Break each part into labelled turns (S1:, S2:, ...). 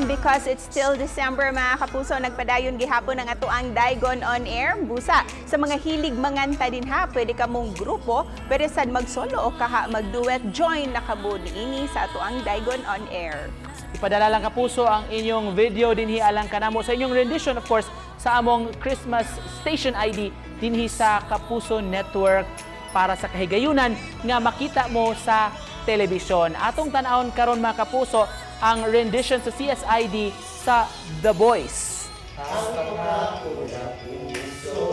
S1: And because it's still December, mga kapuso, nagpadayon gihapon ang ato ang Daygon on Air. Busa, sa mga hilig manganta din ha, pwede ka mong grupo, pwede sad mag-solo o kaha mag-duet, join na kamo niini sa ato ang Daygon on Air.
S2: Ipadala lang Kapuso ang inyong video dinhi alang kanamo sa inyong rendition, of course, sa among Christmas Station ID dinhi sa Kapuso Network para sa kahigayunan nga makita mo sa telebisyon. Atong tanawon karon mga Kapuso ang rendition sa CSID sa The Voice.
S3: Ang pangako na puso,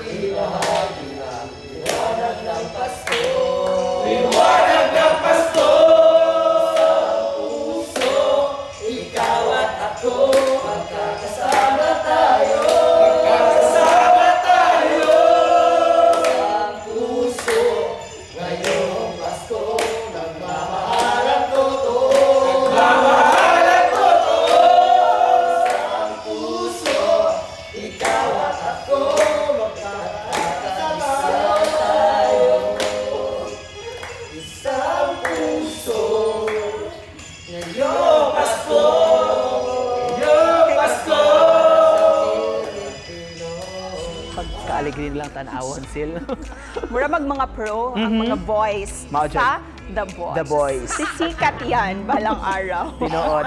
S3: ibahagi na liwanag ng Pasko. Liwanag ng Pasko! Sa puso, ikaw at ako, magkakasama tayo. Magkakasama tayo! Sa puso, ngayong Pasko, nagmamahal ang totoo. Nagmamahal ang totoo! Sa puso, ikaw at ako, magkakasama tayo. Isang puso, ngayong Pasko, ngayong Pasko.
S2: Pagka-aligri lang tanawon sil.
S1: Mura mga pro, ang mga voice
S2: Mao dyan.
S1: sa The Voice.
S2: The Voice.
S1: Sisikat yan balang araw.
S2: Tinuod.